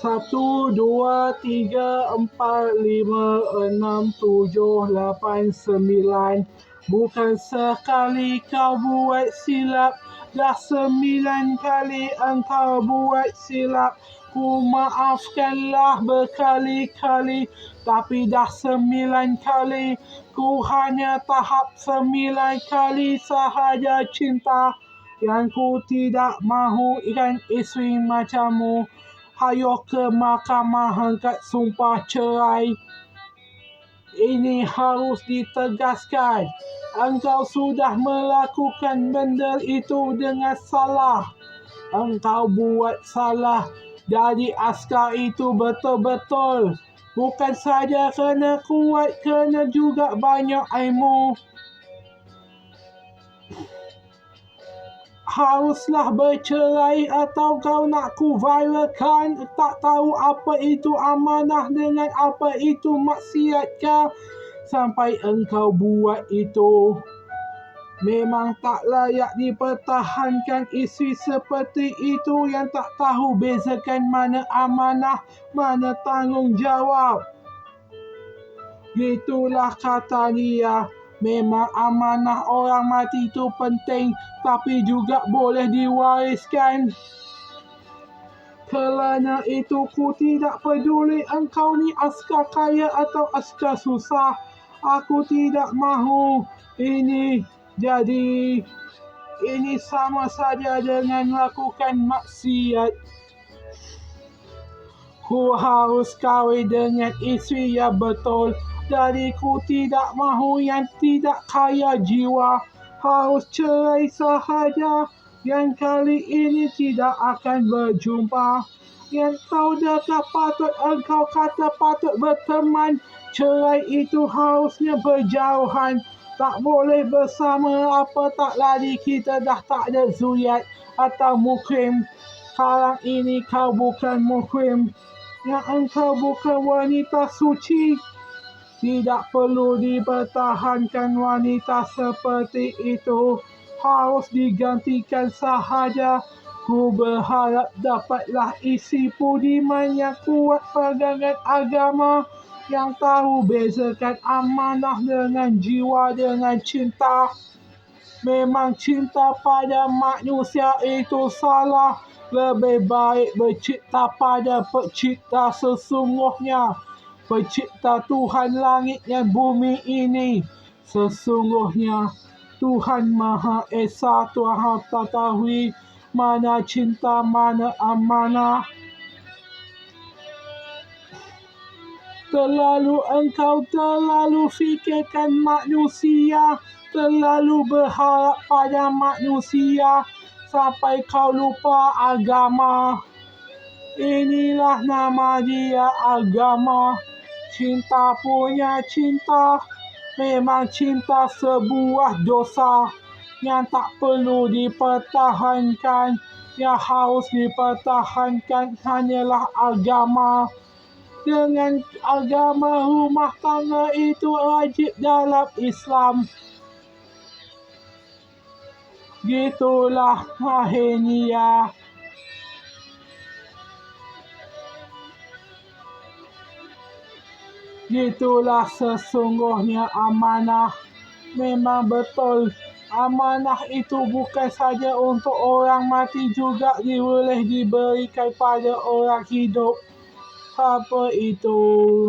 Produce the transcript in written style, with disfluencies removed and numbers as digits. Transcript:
1, 2, 3, 4, 5, 6, 7, 8, 9. Bukan sekali kau buat silap, dah 9 kali engkau buat silap. Ku maafkanlah berkali-kali, tapi dah 9 kali. Ku hanya tahap 9 kali sahaja cinta. Yang ku tidak mahu ikan isteri macammu. Hayo ke mahkamah angkat sumpah cerai. Ini harus ditegaskan. Engkau sudah melakukan benda itu dengan salah. Engkau buat salah. Jadi askar itu betul-betul. Bukan saja kena kuat, kena juga banyak ilmu. Haruslah bercerai atau kau nak ku viralkan. Tak tahu apa itu amanah dengan apa itu maksiat kah? Sampai engkau buat itu. Memang tak layak dipertahankan isteri seperti itu yang tak tahu bezakan mana amanah, mana tanggungjawab. Gitulah kata dia. Memang amanah orang mati itu penting, tapi juga boleh diwariskan. Kerana itu ku tidak peduli engkau ni askar kaya atau askar susah. Aku tidak mahu ini jadi. Ini sama saja dengan melakukan maksiat. Ku harus kahwin dengan isteri yang betul. Jadi ku tidak mahu yang tidak kaya jiwa. Harus cerai sahaja. Yang kali ini tidak akan berjumpa. Yang kau dah patut engkau kata patut berteman. Cerai itu harusnya berjauhan. Tak boleh bersama, apa tak lagi kita dah tak ada zuriat atau mukrim. Sekarang ini kau bukan mukrim. Yang engkau bukan wanita suci. Tidak perlu dipertahankan wanita seperti itu. Harus digantikan sahaja. Ku berharap dapatlah isi budiman yang kuat pegangan agama. Yang tahu bezakan amanah dengan jiwa dengan cinta. Memang cinta pada manusia itu salah. Lebih baik bercinta pada pencipta sesungguhnya. Pencipta Tuhan langit dan bumi ini. Sesungguhnya Tuhan Maha Esa, Tuhan Tatawi. Mana cinta, mana amanah. Engkau terlalu fikirkan manusia. Terlalu berharap pada manusia. Sampai kau lupa agama. Inilah nama dia agama. Cinta punya cinta. Memang cinta sebuah dosa yang tak perlu dipertahankan. Yang harus dipertahankan hanyalah agama. Dengan agama rumah tangga itu wajib dalam Islam. Gitulah akhirnya. Gitulah sesungguhnya amanah. Memang betul. Amanah itu bukan saja untuk orang mati, juga boleh diberikan pada orang hidup. Apa itu?